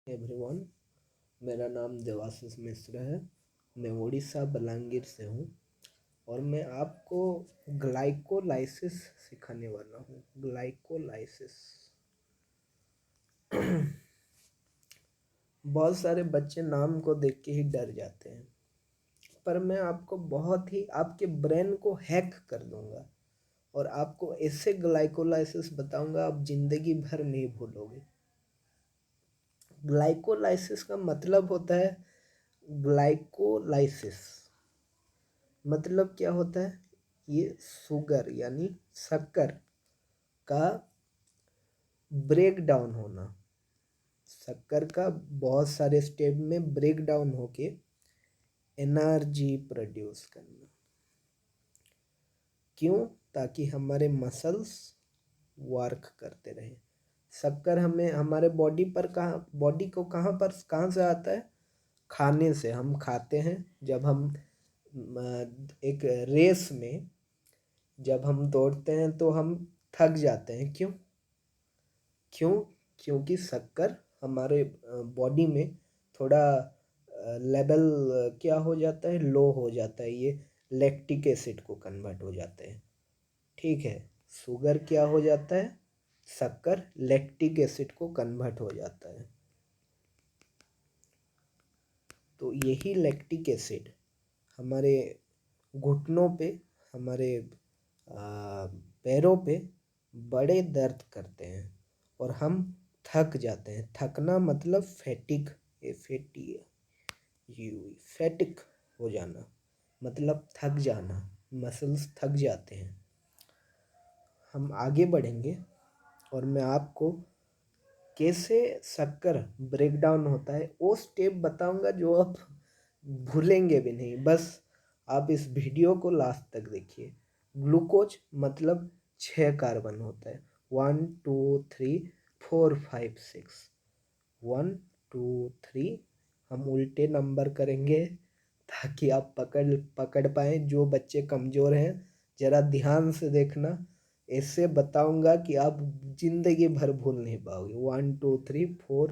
Everyone, मेरा नाम देवाशीष मिश्र है। मैं उड़ीसा बलांगीर से हूँ और मैं आपको ग्लाइकोलाइसिस सिखाने वाला हूँ। ग्लाइकोलाइसिस बहुत सारे बच्चे नाम को देख के ही डर जाते हैं, पर मैं आपको बहुत ही आपके ब्रेन को हैक कर दूंगा और आपको ऐसे ग्लाइकोलाइसिस बताऊंगा आप जिंदगी भर नहीं भूलोगे। ग्लाइकोलाइसिस का मतलब होता है, ग्लाइकोलाइसिस मतलब क्या होता है? ये शुगर यानी शक्कर का ब्रेक डाउन होना, शक्कर का बहुत सारे स्टेप में ब्रेक डाउन होके एनर्जी प्रोड्यूस करना। क्यों? ताकि हमारे मसल्स वर्क करते रहे। शक्कर हमें हमारे बॉडी को कहाँ से आता है? खाने से। हम खाते हैं जब हम एक रेस में जब हम दौड़ते हैं तो हम थक जाते हैं। क्यों? क्योंकि शक्कर हमारे बॉडी में थोड़ा लेवल क्या हो जाता है, लो हो जाता है। ये लैक्टिक एसिड को कन्वर्ट हो जाते हैं। ठीक है, शुगर क्या हो जाता है? शक्कर लैक्टिक एसिड को कन्वर्ट हो जाता है। तो यही लैक्टिक एसिड हमारे घुटनों पे, हमारे पैरों पे बड़े दर्द करते हैं और हम थक जाते हैं। थकना मतलब फैटिक, फैटिक हो जाना मतलब थक जाना, मसल्स थक जाते हैं। हम आगे बढ़ेंगे और मैं आपको कैसे शक्कर ब्रेक डाउन होता है वो स्टेप बताऊंगा जो आप भूलेंगे भी नहीं। बस आप इस वीडियो को लास्ट तक देखिए। ग्लूकोज मतलब 6 कार्बन होता है। 1 2 3 4 5 6, 1 2 3। हम उल्टे नंबर करेंगे ताकि आप पकड़ पाए। जो बच्चे कमज़ोर हैं ज़रा ध्यान से देखना, ऐसे बताऊंगा कि आप जिंदगी भर भूल नहीं पाओगे। 1 2 3 4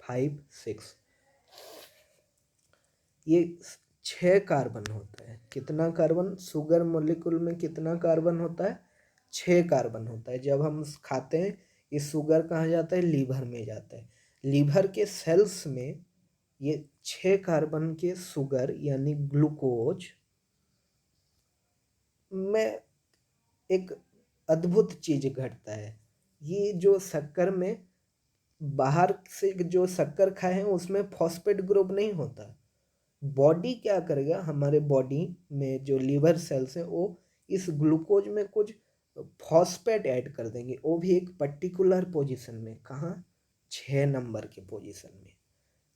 5 6, ये 6 कार्बन होता है। कितना कार्बन? शुगर मॉलिक्यूल में कितना कार्बन होता है? 6 कार्बन होता है। जब हम खाते हैं ये शुगर कहाँ जाता है? लीवर में जाता है। लीवर के सेल्स में ये 6 कार्बन के शुगर यानी ग्लूकोज में एक अद्भुत चीज घटता है। ये जो शक्कर में बाहर से जो शक्कर खाए हैं उसमें फॉस्फेट ग्रुप नहीं होता। बॉडी क्या करेगा? हमारे बॉडी में जो लीवर सेल्स हैं वो इस ग्लूकोज में कुछ फॉस्फेट ऐड कर देंगे, वो भी एक पर्टिकुलर पोजीशन में। कहाँ? 6 नंबर के पोजीशन में।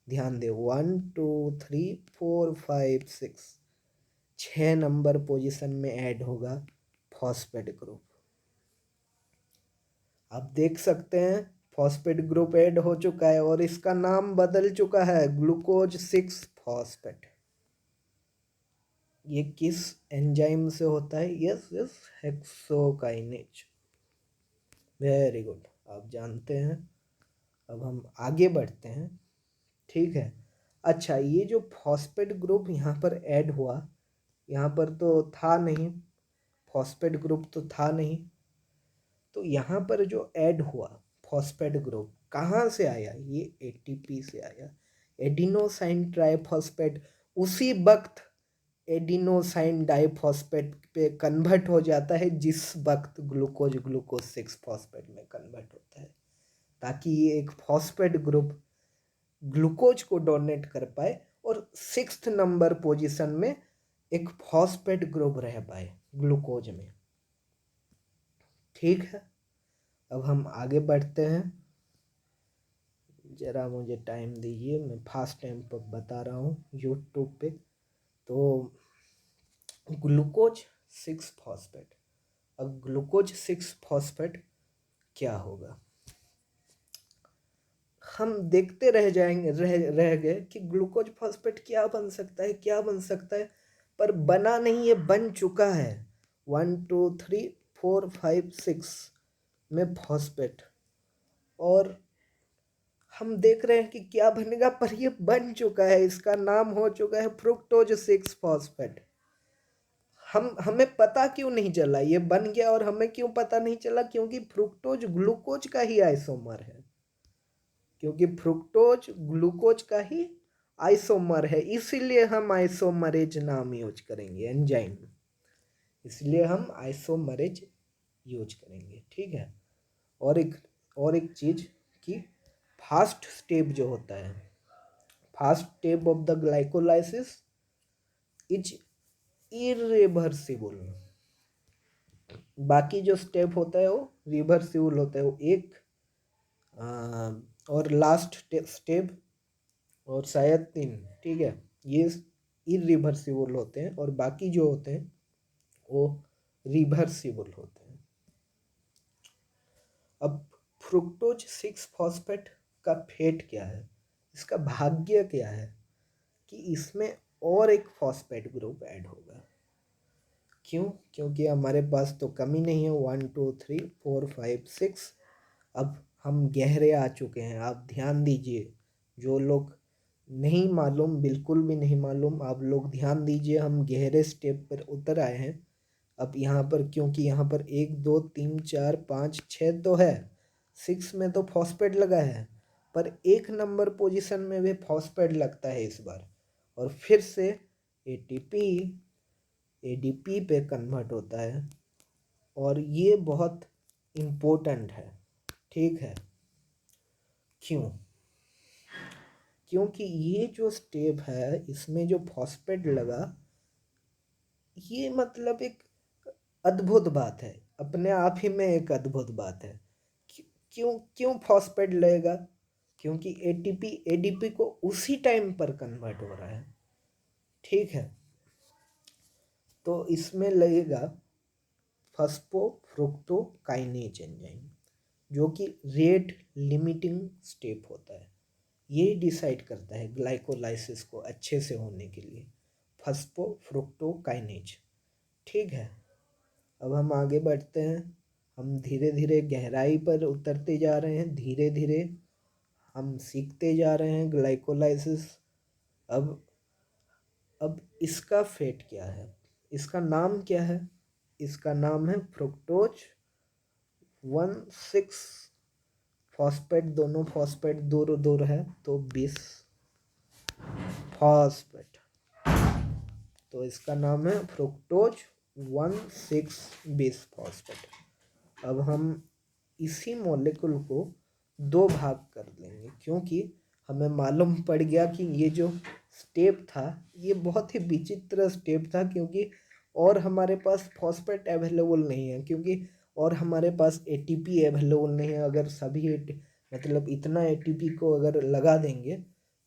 ध्यान दे, 1 2 3 4 5 6, 6 नंबर पोजीशन में ऐड होगा फॉस्फेट ग्रुप। आप देख सकते हैं फॉस्फेट ग्रुप ऐड हो चुका है और इसका नाम बदल चुका है, ग्लूकोज 6 फॉस्फेट। ये किस एंजाइम से होता है? Yes, hexokinase. वेरी गुड, आप जानते हैं। अब हम आगे बढ़ते हैं। ठीक है। अच्छा, ये जो फॉस्फेट ग्रुप यहाँ पर ऐड हुआ, यहाँ पर तो था नहीं, फॉस्फेट ग्रुप तो था नहीं। तो यहाँ पर जो ऐड हुआ फॉस्फेट ग्रुप कहाँ से आया? ये एटीपी से आया, एडिनोसाइन ट्राइफॉस्फेट। उसी वक्त एडिनोसाइन डाइफॉस्फेट पे कन्वर्ट हो जाता है जिस वक्त ग्लूकोज 6 फॉस्फेट में कन्वर्ट होता है, ताकि ये एक फॉस्फेट ग्रुप ग्लूकोज को डोनेट कर पाए और 6th नंबर पोजीशन में एक फॉस्फेट ग्रुप रह पाए ग्लूकोज में। ठीक है, अब हम आगे बढ़ते हैं। ज़रा मुझे टाइम दीजिए, मैं फास्ट टाइम पर बता रहा हूँ यूट्यूब पे। तो ग्लूकोज 6 फॉस्फेट, अब ग्लूकोज 6 फॉस्फेट क्या होगा? हम देखते रह जाएंगे, रह गए कि ग्लूकोज फॉस्फेट क्या बन सकता है, क्या बन सकता है, पर बना नहीं, ये बन चुका है। 1 2 3 4 5 6 में फॉस्फेट। और हम देख रहे हैं कि क्या बनेगा, पर ये बन चुका है, इसका नाम हो चुका है फ्रुक्टोज 6 फॉस्फेट। हमें पता क्यों नहीं चला, ये बन गया और हमें क्यों पता नहीं चला? क्योंकि फ्रुक्टोज ग्लूकोज का ही आइसोमर है, क्योंकि फ्रुक्टोज ग्लूकोज का ही आइसोमर है, इसीलिए हम आइसोमरेज नाम यूज करेंगे एंजाइम, इसलिए हम आइसोमरेज यूज करेंगे। ठीक है। और एक चीज कि फास्ट स्टेप जो होता है, fast step of the glycolysis is irreversible. बाकी जो स्टेप होता है वो रिवर्सिबल होता है, वो एक और लास्ट स्टेप और शायद 3, ठीक है, ये इरिवर्सिबल होते हैं और बाकी जो होते हैं वो रिवर्सिबल होते हैं। अब फ्रुक्टोज 6 फॉस्फेट का फेट क्या है, इसका भाग्य क्या है कि इसमें और एक फॉस्फेट ग्रुप ऐड होगा। क्यों? क्योंकि हमारे पास तो कमी नहीं है, 1 2 3 4 5 6। अब हम गहरे आ चुके हैं, आप ध्यान दीजिए, जो लोग नहीं मालूम, बिल्कुल भी नहीं मालूम, आप लोग ध्यान दीजिए, हम गहरे स्टेप पर उतर आए हैं। अब यहाँ पर, क्योंकि यहाँ पर 1 2 3 4 5 6 तो है, 6 में तो फॉस्फेट लगा है, पर 1 नंबर पोजीशन में भी फॉस्फेट लगता है इस बार, और फिर से एटीपी एडीपी पे कन्वर्ट होता है, और ये बहुत इम्पोर्टेंट है। ठीक है। क्यों? क्योंकि ये जो स्टेप है, इसमें जो फॉस्फेट लगा, ये मतलब एक अद्भुत बात है, अपने आप ही में एक अद्भुत बात है। क्यों क्यों फॉस्फेट लगेगा? क्योंकि एटीपी एडीपी को उसी टाइम पर कन्वर्ट हो रहा है। ठीक है। तो इसमें लगेगा फॉस्फोफ्रुक्टोकाइनेज एंजाइम, जो कि रेट लिमिटिंग स्टेप होता है, ये डिसाइड करता है ग्लाइकोलाइसिस को अच्छे से होने के लिए, फॉस्फोफ्रुक्टोकाइनेज। ठीक है। अब हम आगे बढ़ते हैं, हम धीरे धीरे गहराई पर उतरते जा रहे हैं, धीरे धीरे हम सीखते जा रहे हैं ग्लाइकोलाइसिस। अब इसका फेट क्या है, इसका नाम क्या है? इसका नाम है फ्रुक्टोज 1,6 फॉस्फेट, दोनों फॉस्फेट दूर दूर है तो 20 फॉस्फेट, तो इसका नाम है फ्रुक्टोज 1,6 फॉस्फेट। अब हम इसी मॉलिक्यूल को 2 भाग कर देंगे, क्योंकि हमें मालूम पड़ गया कि ये जो स्टेप था ये बहुत ही विचित्र स्टेप था, क्योंकि और हमारे पास फॉस्फेट अवेलेबल नहीं है, क्योंकि और हमारे पास एटीपी अवेलेबल नहीं है। अगर सभी मतलब इतना एटीपी को अगर लगा देंगे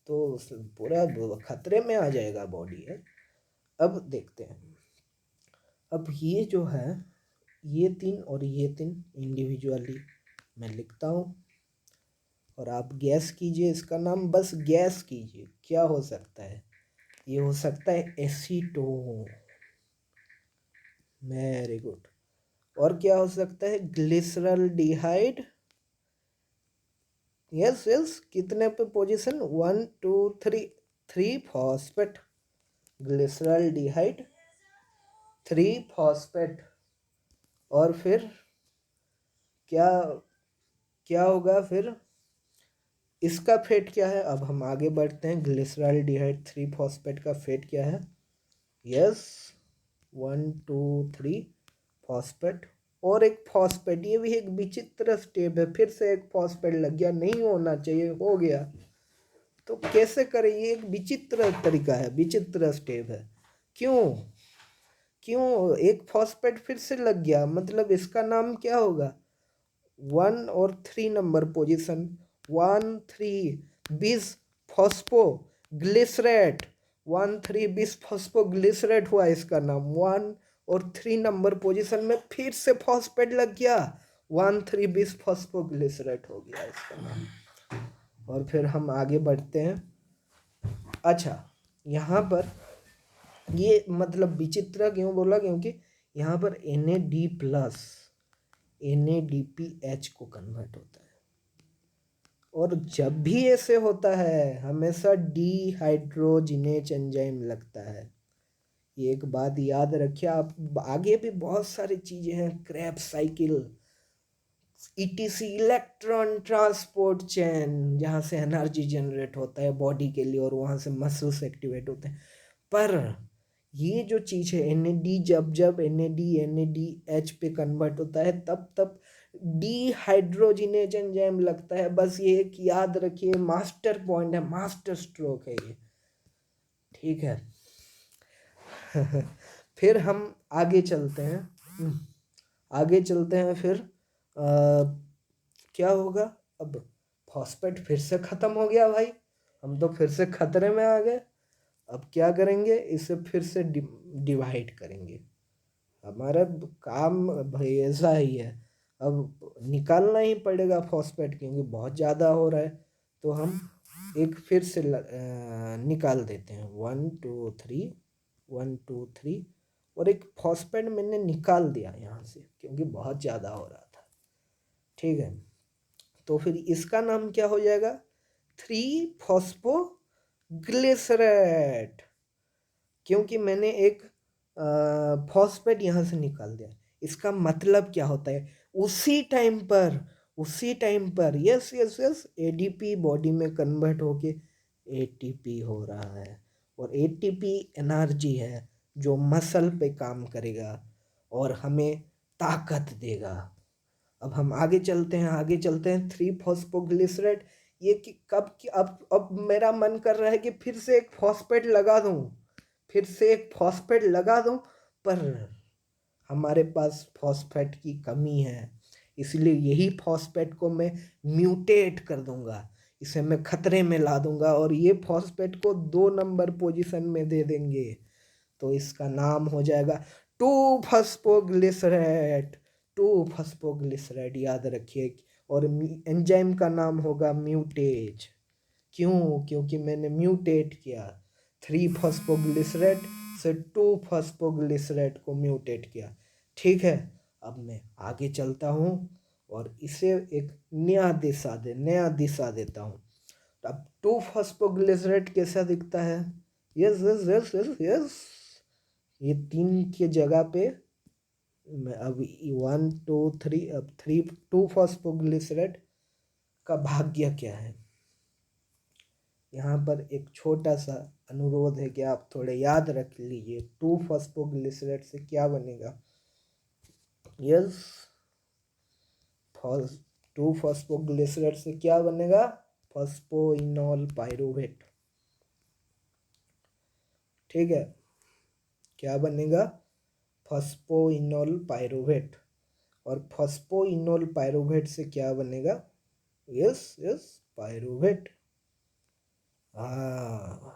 तो पूरा खतरे में आ जाएगा बॉडी है। अब देखते हैं, अब ये जो है, ये 3 और ये 3 इंडिविजुअली मैं लिखता हूँ, और आप गैस कीजिए इसका नाम, बस गैस कीजिए क्या हो सकता है। ये हो सकता है एसीटोन, वेरी गुड। और क्या हो सकता है? ग्लिसरॉल्डिहाइड, यस यस, कितने पे पोजीशन? 1 2 3, 3 phosphate, glyceraldehyde 3 phosphate. और फिर क्या क्या होगा फिर? इसका फेट क्या है? अब हम आगे बढ़ते हैं, ग्लिसरॉल्डिहाइड 3 फॉस्फेट का फेट क्या है? यस, 1 2 3 फॉस्फेट और एक फॉस्फेट, ये भी एक विचित्र स्टेप है, फिर से एक फॉस्फेट लग गया, नहीं होना चाहिए, हो गया। तो कैसे करें? ये एक विचित्र तरीका है, विचित्र स्टेप है। क्यों क्यों एक फॉस्फेट फिर से लग गया? मतलब इसका नाम क्या होगा? 1 और 3 नंबर पोजीशन, 1 3 बिस फॉस्फो ग्लिसरेट, 1 3 बिस फॉस्फो ग्लिसरेट हुआ इसका नाम। 1 और 3 नंबर पोजीशन में फिर से फॉस्फेट लग गया, 1 3 बिस फॉस्फो ग्लिसरेट हो गया इसका नाम। और फिर हम आगे बढ़ते हैं। अच्छा, यहाँ पर ये मतलब विचित्र क्यों बोला? क्योंकि यहाँ पर NAD+ NADPH को कन्वर्ट होता है। और जब भी ऐसे होता है हमेशा डीहाइड्रोजिनेज एंजाइम लगता है। ये एक बात याद रखिए। आप आगे भी बहुत सारी चीजें हैं, Krebs cycle, etc, electron transport chain, जहाँ से एनर्जी जनरेट होता है बॉडी के लिए और वहाँ से मसल्स एक्टिवेट होते हैं। पर ये जो चीज़ है एन जब जब NADH पे कन्वर्ट होता है तब तब डीहाइड्रोजिनेज एंजाइम लगता है। बस ये एक याद रखिए, मास्टर पॉइंट है, मास्टर स्ट्रोक है ये, ठीक है। फिर हम आगे चलते हैं, आगे चलते हैं। फिर क्या होगा अब? फॉस्फेट फिर से ख़त्म हो गया भाई, हम तो फिर से खतरे में आ गए। अब क्या करेंगे? इसे फिर से डिवाइड करेंगे। हमारा काम भाई ऐसा ही है, अब निकालना ही पड़ेगा फॉस्फेट, क्योंकि बहुत ज़्यादा हो रहा है। तो हम एक फिर से निकाल देते हैं, 1 2 3, 1 2 3, और एक फॉस्फेट मैंने निकाल दिया यहाँ से क्योंकि बहुत ज़्यादा हो रहा था, ठीक है। तो फिर इसका नाम क्या हो जाएगा? 3-फॉस्फोग्लिसरेट, क्योंकि मैंने एक फॉस्फेट यहाँ से निकाल दिया। इसका मतलब क्या होता है? उसी टाइम पर yes yes yes ADP body में कन्वर्ट होके एटीपी हो रहा है, और एटीपी एनर्जी है जो मसल पे काम करेगा और हमें ताकत देगा। अब हम आगे चलते हैं, आगे चलते हैं। 3-फॉस्फोग्लिसरेट, ये कि कब कि अब मेरा मन कर रहा है कि फिर से एक फॉस्फेट लगा दूं, फिर से एक फॉस्फेट लगा दूं, पर हमारे पास फॉस्फेट की कमी है, इसलिए यही फॉस्फेट को मैं म्यूटेट कर दूंगा, इसे मैं खतरे में ला दूंगा और ये फॉस्फेट को 2 नंबर पोजीशन में दे देंगे। तो इसका नाम हो जाएगा 2-फॉस्फोग्लिसरेट, 2-फॉस्फोग्लिसरेट, याद रखिए। और एंजाइम का नाम होगा म्यूटेज। क्यों? क्योंकि मैंने म्यूटेट किया, 3-फॉस्फोग्लिसरेट से 2-फॉस्फोग्लिसरेट को म्यूटेट किया, ठीक है। अब मैं आगे चलता हूँ और इसे एक नया दिशा देता हूँ। अब 2-फॉस्फोग्लिसरेट कैसा दिखता है? Yes yes yes yes yes, ये 3 के जगह पे अब 1 2 3, अब 2-फॉस्फोग्लिसरेट का भाग्य क्या है? यहाँ पर एक छोटा सा अनुरोध है कि आप थोड़े याद रख लीजिए, 2-फॉस्फोग्लिसरेट से क्या बनेगा? यस, 2-फॉस्फोग्लिसरेट से क्या बनेगा? फॉस्फोइनोल पाइरूवेट, ठीक है। क्या बनेगा? Phosphoenol pyruvate. और फॉस्फोइनोल पाइरूवेट से क्या बनेगा? Yes yes, pyruvate. हाँ,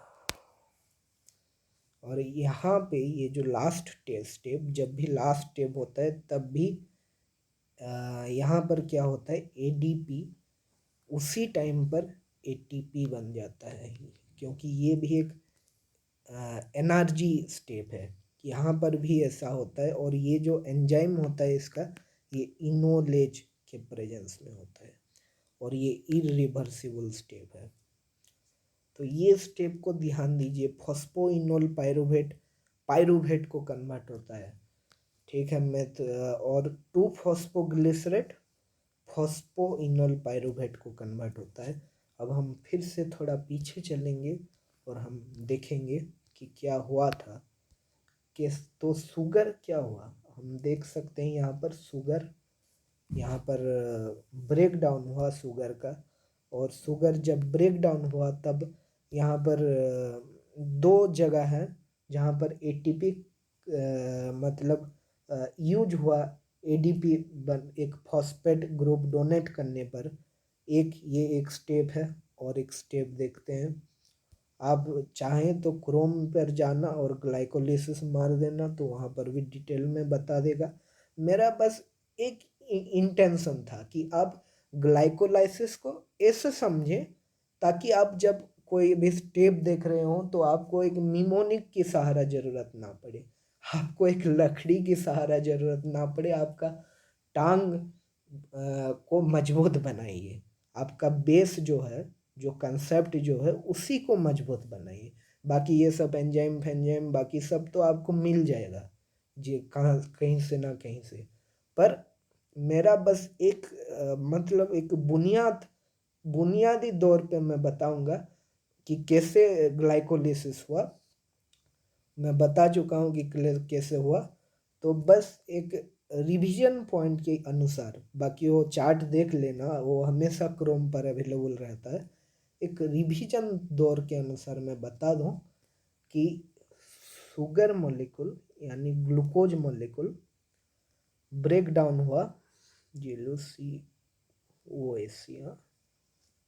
और यहाँ पे ये जो लास्ट स्टेप, जब भी लास्ट स्टेप होता है तब भी यहाँ पर क्या होता है? एडीपी उसी टाइम पर एटीपी बन जाता है, क्योंकि ये भी एक एनर्जी स्टेप है। यहाँ पर भी ऐसा होता है, और ये जो एंजाइम होता है इसका, ये इनोलेज के प्रेजेंस में होता है, और ये इरिवर्सिबल स्टेप है। तो ये स्टेप को ध्यान दीजिए, फॉस्फोइनोल पाइरूवेट को कन्वर्ट होता है, ठीक है। मैं तो और 2-फॉस्फोग्लिसरेट फॉस्फोइनोल पाइरूवेट को कन्वर्ट होता है। अब हम फिर से थोड़ा पीछे चलेंगे और हम देखेंगे कि क्या हुआ था। कि तो शुगर क्या हुआ, हम देख सकते हैं यहाँ पर शुगर, यहाँ पर ब्रेक डाउन हुआ शुगर का। और शुगर जब ब्रेक डाउन हुआ तब यहाँ पर 2 जगह है जहाँ पर एटीपी मतलब यूज हुआ। एडीपी एक फॉस्फेट ग्रुप डोनेट करने पर ये एक स्टेप है। और एक स्टेप देखते हैं, आप चाहें तो क्रोम पर जाना और ग्लाइकोलिसिस मार देना, तो वहाँ पर भी डिटेल में बता देगा। मेरा बस एक इंटेंशन था कि आप ग्लाइकोलाइसिस को ऐसे समझें ताकि आप जब कोई भी स्टेप देख रहे हो तो आपको एक निमोनिक की सहारा ज़रूरत ना पड़े, आपको एक लकड़ी की सहारा ज़रूरत ना पड़े। आपका टांग को मजबूत बनाइए, आपका बेस जो है, जो कंसेप्ट जो है, उसी को मजबूत बनाइए। बाकी ये सब एंजाइम फेंजाइम बाकी सब तो आपको मिल जाएगा जी, कहाँ कहीं से ना कहीं से। पर मेरा बस एक मतलब एक बुनियादी दौर पे मैं बताऊंगा कि कैसे ग्लाइकोलिसिस हुआ। मैं बता चुका हूँ कि कैसे हुआ, तो बस एक रिवीजन पॉइंट के अनुसार, बाकी वो चार्ट देख लेना, वो हमेशा क्रोम पर अवेलेबल रहता है। एक रिवीजन दौर के अनुसार मैं बता दूं कि शुगर मॉलिक्यूल यानी ग्लूकोज मॉलिक्यूल ब्रेक डाउन हुआ, GLUCOAC,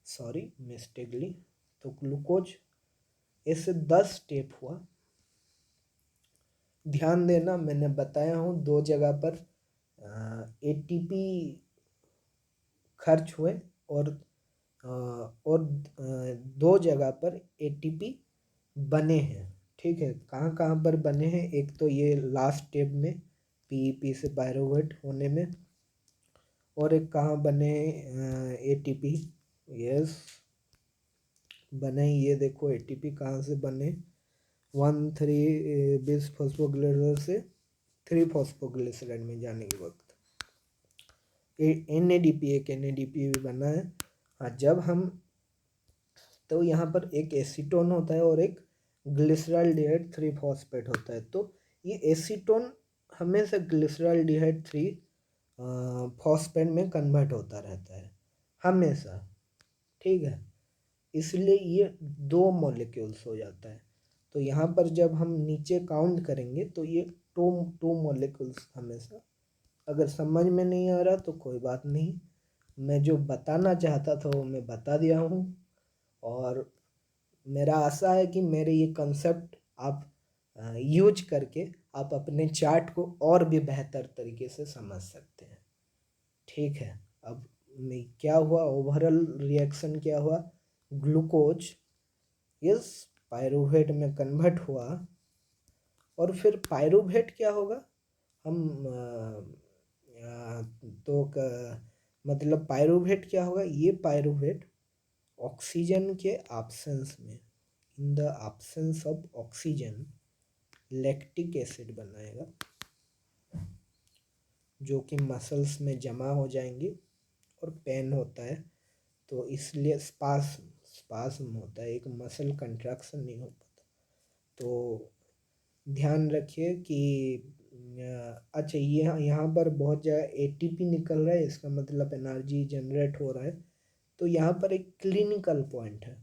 सॉरी मिस्टेकली, तो ग्लूकोज ऐसे 10 स्टेप हुआ। ध्यान देना, मैंने बताया हूँ 2 जगह पर ATP खर्च हुए और 2 जगह पर ATP बने हैं। ठीक है, कहाँ कहाँ पर बने हैं? एक तो ये लास्ट स्टेप में PEP से पायरूवेट होने में, और एक कहाँ बने ATP, यस बने, ये देखो ATP कहाँ से बने, 1,3 बिस फॉस्फोग्लिसराइड से 3 फॉस्फोग्लिसराइड में जाने के वक्त NADP, एक NADP भी बना है। हाँ, जब हम, तो यहाँ पर एक एसीटोन होता है और एक ग्लिसरॉल्डिहाइड 3 फॉस्फेट होता है। तो ये एसीटोन हमेशा ग्लिसरॉल्डिहाइड 3 फॉस्फेट में कन्वर्ट होता रहता है हमेशा। ठीक है, इसलिए ये 2 मॉलिक्यूल्स हो जाता है। तो यहाँ पर जब हम नीचे काउंट करेंगे तो ये टू मॉलिक्यूल्स हमेशा। अगर समझ में नहीं आ रहा तो कोई बात नहीं, मैं जो बताना चाहता था वो मैं बता दिया हूँ, और मेरा आशा है कि मेरे ये कंसेप्ट आप यूज करके आप अपने चार्ट को और भी बेहतर तरीके से समझ सकते हैं। ठीक है, अब क्या हुआ, ओवरऑल रिएक्शन क्या हुआ, ग्लूकोज इस पायरूवेट में कन्वर्ट हुआ, और फिर पायरूवेट क्या होगा, हम मतलब पायरूवेट क्या होगा, ये पायरूवेट ऑक्सीजन के एब्सेंस में, in the absence of oxygen, lactic acid बनाएगा, जो कि मसल्स में जमा हो जाएंगी और पेन होता है, तो इसलिए स्पास्म होता है, एक मसल कंट्रैक्शन नहीं हो पाता। तो ध्यान रखिए कि अच्छा, ये यहाँ पर बहुत जगह ATP निकल रहा है, इसका मतलब एनर्जी जनरेट हो रहा है। तो यहाँ पर एक क्लिनिकल पॉइंट है।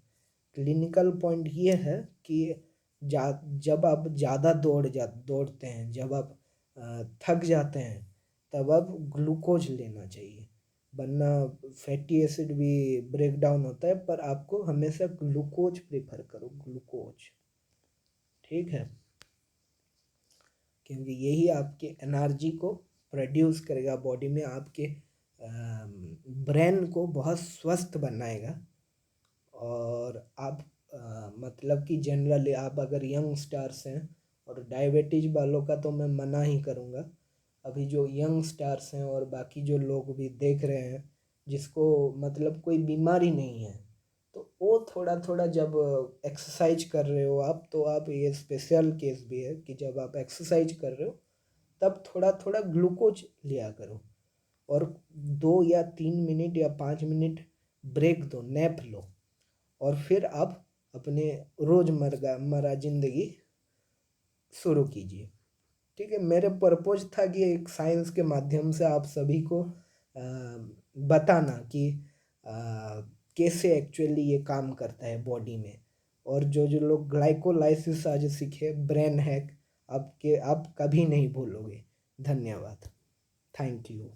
क्लिनिकल पॉइंट ये है कि जब आप ज़्यादा दौड़ते हैं, जब आप थक जाते हैं, तब आप ग्लूकोज लेना चाहिए, वरना फैटी एसिड भी ब्रेक डाउन होता है। पर आपको हमेशा ग्लूकोज प्रेफर करो, ग्लूकोज। ठीक है, क्योंकि यही आपके एनर्जी को प्रोड्यूस करेगा बॉडी में, आपके ब्रेन को बहुत स्वस्थ बनाएगा। और आप मतलब कि जनरली आप अगर यंग स्टार्स हैं, और डायबिटीज वालों का तो मैं मना ही करूँगा, अभी जो यंग स्टार्स हैं और बाकी जो लोग भी देख रहे हैं जिसको मतलब कोई बीमारी नहीं है, तो वो थोड़ा थोड़ा जब एक्सरसाइज कर रहे हो आप, तो आप, ये स्पेशल केस भी है कि जब आप एक्सरसाइज कर रहे हो तब थोड़ा थोड़ा ग्लूकोज लिया करो, और 2 या 3 मिनट या 5 मिनट ब्रेक दो, नैप लो, और फिर आप अपने रोज़मर्रा ज़िंदगी शुरू कीजिए। ठीक है, मेरे पर्पज़ था कि एक साइंस के माध्यम से आप सभी को बताना कि कैसे एक्चुअली ये काम करता है बॉडी में, और जो जो लोग ग्लाइकोलाइसिस आज सीखे, ब्रेन हैक, आप कभी नहीं भूलोगे। धन्यवाद, थैंक यू।